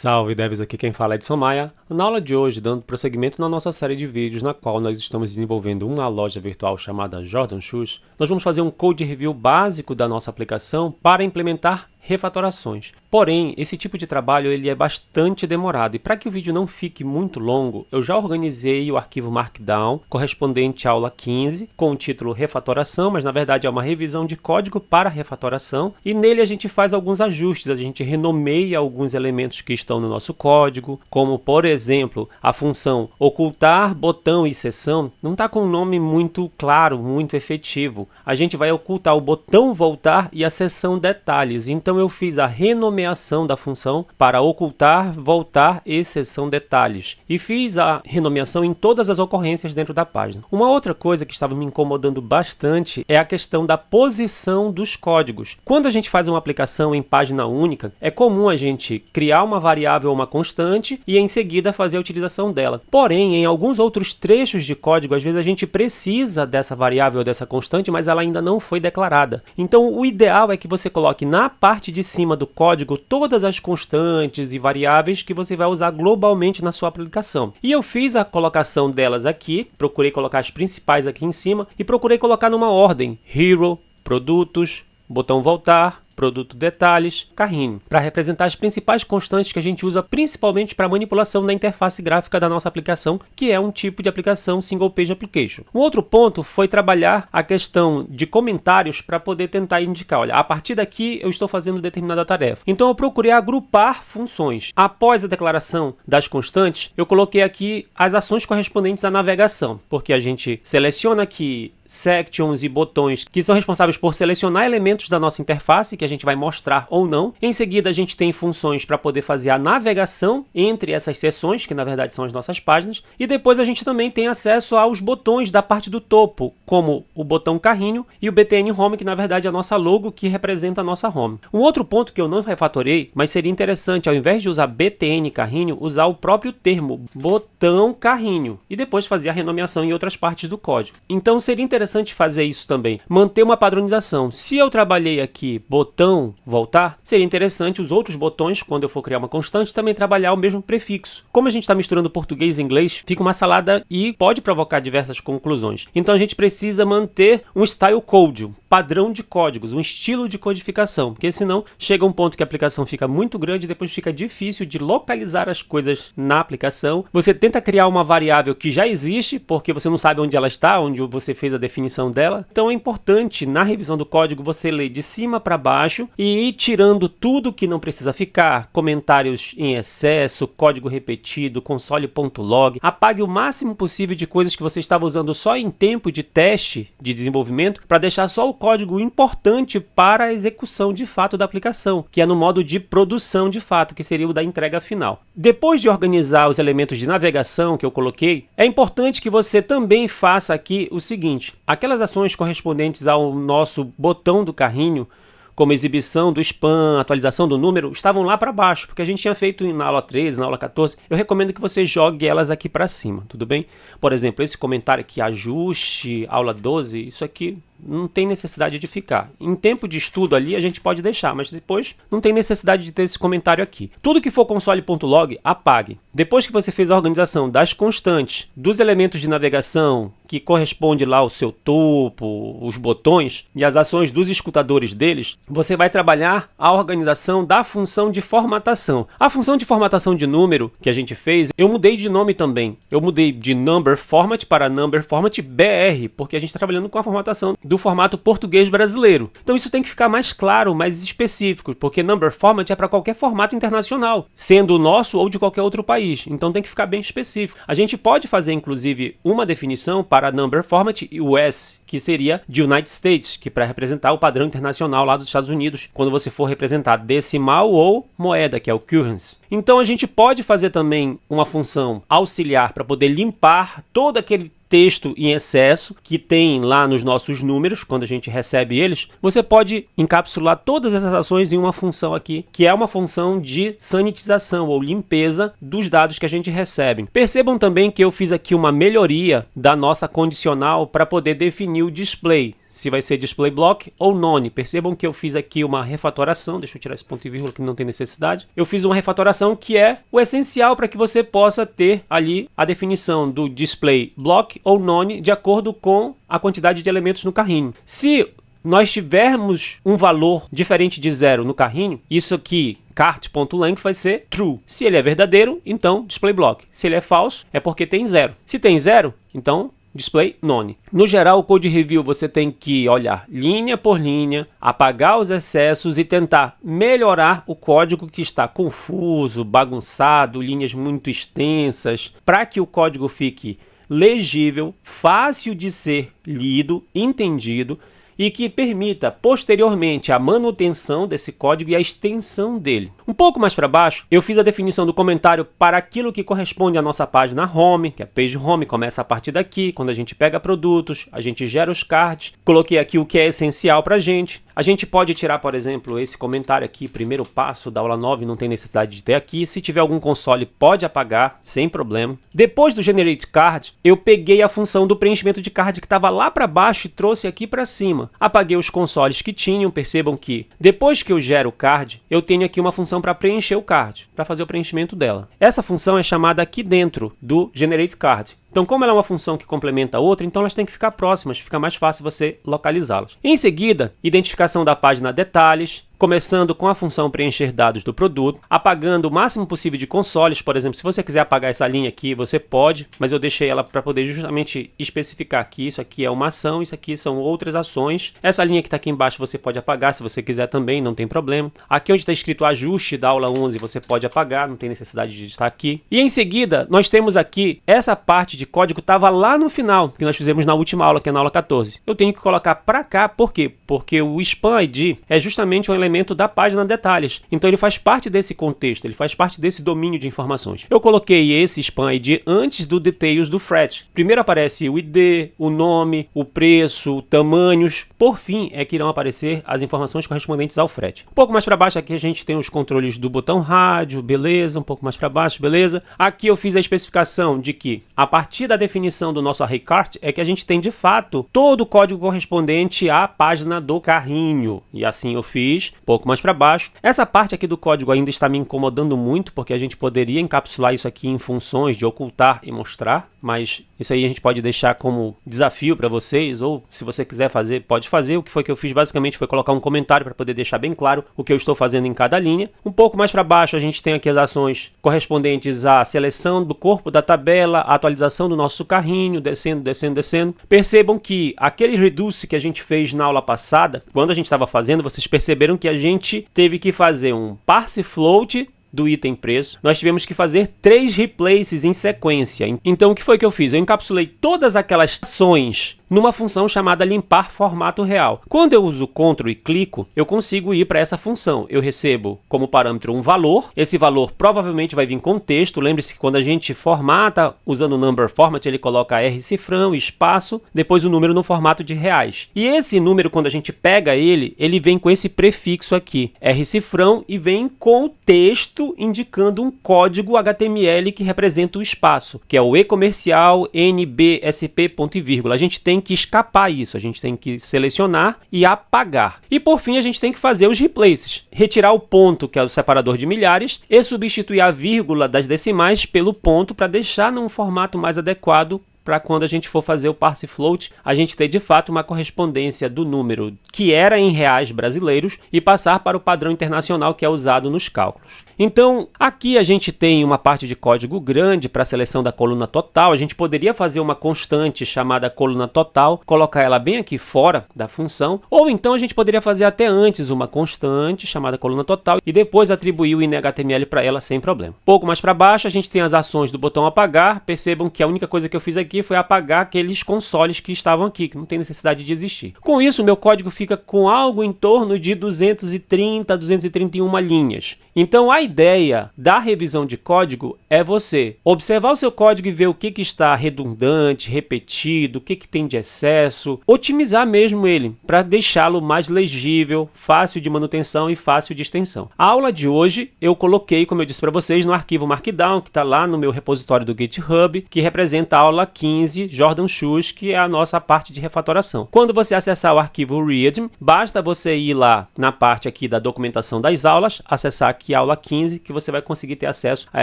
Salve devs, aqui quem fala é Edson Maia. Na aula de hoje, dando prosseguimento na nossa série de vídeos na qual nós estamos desenvolvendo uma loja virtual chamada Jordan Shoes, nós vamos fazer um code review básico da nossa aplicação para implementar refatorações. Porém, esse tipo de trabalho ele é bastante demorado e para que o vídeo não fique muito longo, eu já organizei o arquivo Markdown correspondente à aula 15 com o título refatoração, mas na verdade é uma revisão de código para refatoração e nele a gente faz alguns ajustes, a gente renomeia alguns elementos que estão no nosso código, como por exemplo, a função ocultar botão e seção não está com um nome muito claro, muito efetivo. A gente vai ocultar o botão voltar e a seção detalhes, então eu fiz a renomeação da função para ocultar, voltar e seção detalhes. E fiz a renomeação em todas as ocorrências dentro da página. Uma outra coisa que estava me incomodando bastante é a questão da posição dos códigos. Quando a gente faz uma aplicação em página única, é comum a gente criar uma variável ou uma constante e em seguida fazer a utilização dela. Porém, em alguns outros trechos de código, às vezes a gente precisa dessa variável ou dessa constante, mas ela ainda não foi declarada. Então, o ideal é que você coloque na parte de cima do código todas as constantes e variáveis que você vai usar globalmente na sua aplicação. E eu fiz a colocação delas aqui, procurei colocar as principais aqui em cima e procurei colocar numa ordem: Hero, produtos, botão voltar, produto detalhes, carrinho, para representar as principais constantes que a gente usa principalmente para manipulação da interface gráfica da nossa aplicação, que é um tipo de aplicação Single Page Application. Um outro ponto foi trabalhar a questão de comentários para poder tentar indicar, olha, a partir daqui eu estou fazendo determinada tarefa. Então eu procurei agrupar funções. Após a declaração das constantes, eu coloquei aqui as ações correspondentes à navegação, porque a gente seleciona aqui sections e botões que são responsáveis por selecionar elementos da nossa interface que a gente vai mostrar ou não. Em seguida a gente tem funções para poder fazer a navegação entre essas seções, que na verdade são as nossas páginas, e depois a gente também tem acesso aos botões da parte do topo, como o botão carrinho e o BTN Home, que na verdade é a nossa logo que representa a nossa home. Um outro ponto que eu não refatorei, mas seria interessante, ao invés de usar BTN carrinho, usar o próprio termo botão carrinho e depois fazer a renomeação em outras partes do código. Então seria interessante fazer isso também, manter uma padronização. Se eu trabalhei aqui botão voltar, seria interessante os outros botões, quando eu for criar uma constante, também trabalhar o mesmo prefixo. Como a gente está misturando português e inglês, fica uma salada e pode provocar diversas conclusões. Então a gente precisa manter um style code, um padrão de códigos, um estilo de codificação, porque senão chega um ponto que a aplicação fica muito grande e depois fica difícil de localizar as coisas na aplicação. Você tenta criar uma variável que já existe, porque você não sabe onde ela está, onde você fez a definição dela. Então é importante, na revisão do código, você ler de cima para baixo e ir tirando tudo que não precisa ficar, comentários em excesso, código repetido, console.log. Apague o máximo possível de coisas que você estava usando só em tempo de teste, de desenvolvimento, para deixar só o código importante para a execução de fato da aplicação, que é no modo de produção de fato, que seria o da entrega final. Depois de organizar os elementos de navegação que eu coloquei, é importante que você também faça aqui o seguinte: aquelas ações correspondentes ao nosso botão do carrinho, como exibição do spam, atualização do número, estavam lá para baixo, porque a gente tinha feito na aula 13, na aula 14. Eu recomendo que você jogue elas aqui para cima, tudo bem? Por exemplo, esse comentário aqui, ajuste, aula 12, isso aqui não tem necessidade de ficar. Em tempo de estudo ali a gente pode deixar, mas depois não tem necessidade de ter esse comentário aqui. Tudo que for console.log, apague. Depois que você fez a organização das constantes, dos elementos de navegação, que corresponde lá ao seu topo, os botões e as ações dos escutadores deles, você vai trabalhar a organização da função de formatação. A função de formatação de número que a gente fez, eu mudei de nome também. Eu mudei de number format para number format BR, porque a gente está trabalhando com a formatação do formato português brasileiro. Então isso tem que ficar mais claro, mais específico, porque number format é para qualquer formato internacional, sendo o nosso ou de qualquer outro país. Então tem que ficar bem específico. A gente pode fazer inclusive uma definição para number format US, que seria de United States, que para representar o padrão internacional lá dos Estados Unidos, quando você for representar decimal ou moeda, que é o currency. Então a gente pode fazer também uma função auxiliar para poder limpar todo aquele texto em excesso que tem lá nos nossos números, quando a gente recebe eles. Você pode encapsular todas essas ações em uma função aqui, que é uma função de sanitização ou limpeza dos dados que a gente recebe. Percebam também que eu fiz aqui uma melhoria da nossa condicional para poder definir o display. se vai ser display block ou none. Percebam que eu fiz aqui uma refatoração, deixa eu tirar esse ponto e vírgula que não tem necessidade. Eu fiz uma refatoração que é o essencial para que você possa ter ali a definição do display block ou none de acordo com a quantidade de elementos no carrinho. Se nós tivermos um valor diferente de 0 no carrinho, isso aqui, cart.length, vai ser true. Se ele é verdadeiro, então display block. Se ele é falso, é porque tem 0. Se tem 0, então display none. No geral, o code review você tem que olhar linha por linha, apagar os excessos e tentar melhorar o código que está confuso, bagunçado, linhas muito extensas, para que o código fique legível, fácil de ser lido, entendido, e que permita posteriormente a manutenção desse código e a extensão dele. Um pouco mais para baixo, eu fiz a definição do comentário para aquilo que corresponde à nossa página home, que a page home começa a partir daqui. Quando a gente pega produtos, a gente gera os cards. Coloquei aqui o que é essencial para a gente. A gente pode tirar, por exemplo, esse comentário aqui, primeiro passo da aula 9, não tem necessidade de ter aqui. Se tiver algum console, pode apagar, sem problema. Depois do Generate Card, eu peguei a função do preenchimento de card que estava lá para baixo e trouxe aqui para cima. Apaguei os consoles que tinham, percebam que depois que eu gero o card, eu tenho aqui uma função para preencher o card, para fazer o preenchimento dela. Essa função é chamada aqui dentro do Generate Card. Então, como ela é uma função que complementa a outra, então elas têm que ficar próximas, fica mais fácil você localizá-las. Em seguida, identificação da página detalhes, começando com a função preencher dados do produto, apagando o máximo possível de consoles. Por exemplo, se você quiser apagar essa linha aqui, você pode, mas eu deixei ela para poder justamente especificar que isso aqui é uma ação, isso aqui são outras ações. Essa linha que está aqui embaixo você pode apagar se você quiser também, não tem problema. Aqui onde está escrito ajuste da aula 11, você pode apagar, não tem necessidade de estar aqui. E em seguida, nós temos aqui essa parte de código estava lá no final, que nós fizemos na última aula, que é na aula 14. Eu tenho que colocar para cá, por quê? Porque o span ID é justamente um elemento da página detalhes. Então ele faz parte desse contexto, ele faz parte desse domínio de informações. Eu coloquei esse span ID antes do details do fret. Primeiro aparece o ID, o nome, o preço, tamanhos. Por fim, é que irão aparecer as informações correspondentes ao fret. Um pouco mais para baixo aqui a gente tem os controles do botão rádio, beleza. Um pouco mais para baixo, beleza. Aqui eu fiz a especificação de que a partir da definição do nosso array cart é que a gente tem de fato todo o código correspondente à página do carrinho. E assim eu fiz. Um pouco mais para baixo. Essa parte aqui do código ainda está me incomodando muito, porque a gente poderia encapsular isso aqui em funções de ocultar e mostrar, mas isso aí a gente pode deixar como desafio para vocês, ou se você quiser fazer, pode fazer. O que foi que eu fiz basicamente foi colocar um comentário para poder deixar bem claro o que eu estou fazendo em cada linha. Um pouco mais para baixo a gente tem aqui as ações correspondentes à seleção do corpo da tabela, a atualização do nosso carrinho, descendo, descendo, descendo. Percebam que aquele reduce que a gente fez na aula passada, quando a gente estava fazendo, vocês perceberam que a gente teve que fazer um parse float do item preço. Nós tivemos que fazer 3 replaces em sequência. Então o que foi que eu fiz? Eu encapsulei todas aquelas ações numa função chamada limpar formato real. Quando eu uso Ctrl e clico, eu consigo ir para essa função. Eu recebo como parâmetro um valor. Esse valor provavelmente vai vir com texto. Lembre-se que quando a gente formata usando o number format, ele coloca R cifrão, espaço, depois o número no formato de reais. E esse número, quando a gente pega ele vem com esse prefixo aqui, R cifrão, e vem com o texto indicando um código HTML que representa o espaço, que é o e-comercial NBSP ponto e vírgula. A gente tem que escapar isso, a gente tem que selecionar e apagar. E por fim a gente tem que fazer os replaces, retirar o ponto, que é o separador de milhares, e substituir a vírgula das decimais pelo ponto para deixar num formato mais adequado para quando a gente for fazer o parse float, a gente ter de fato uma correspondência do número que era em reais brasileiros e passar para o padrão internacional que é usado nos cálculos. Então, aqui a gente tem uma parte de código grande para a seleção da coluna total. A gente poderia fazer uma constante chamada coluna total, colocar ela bem aqui fora da função, ou então a gente poderia fazer até antes uma constante chamada coluna total e depois atribuir o inHTML para ela sem problema. Pouco mais para baixo a gente tem as ações do botão apagar. Percebam que a única coisa que eu fiz aqui foi apagar aqueles consoles que estavam aqui, que não tem necessidade de existir. Com isso, o meu código fica com algo em torno de 230, 231 linhas. Então, a ideia da revisão de código é você observar o seu código e ver o que está redundante, repetido, o que tem de excesso, otimizar mesmo ele para deixá-lo mais legível, fácil de manutenção e fácil de extensão. A aula de hoje eu coloquei, como eu disse para vocês, no arquivo Markdown, que está lá no meu repositório do GitHub, que representa a aula 15, Jordan Shoes, que é a nossa parte de refatoração. Quando você acessar o arquivo readme, basta você ir lá na parte aqui da documentação das aulas, acessar aqui a aula 15, que você vai conseguir ter acesso a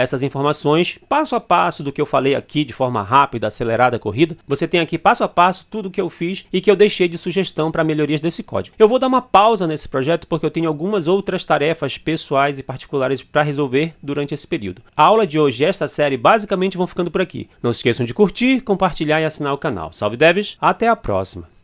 essas informações, passo a passo do que eu falei aqui de forma rápida, acelerada, corrida. Você tem aqui passo a passo tudo o que eu fiz e que eu deixei de sugestão para melhorias desse código. Eu vou dar uma pausa nesse projeto porque eu tenho algumas outras tarefas pessoais e particulares para resolver durante esse período. A aula de hoje e esta série basicamente vão ficando por aqui. Não se esqueçam de curtir, compartilhar e assinar o canal. Salve devs, até a próxima!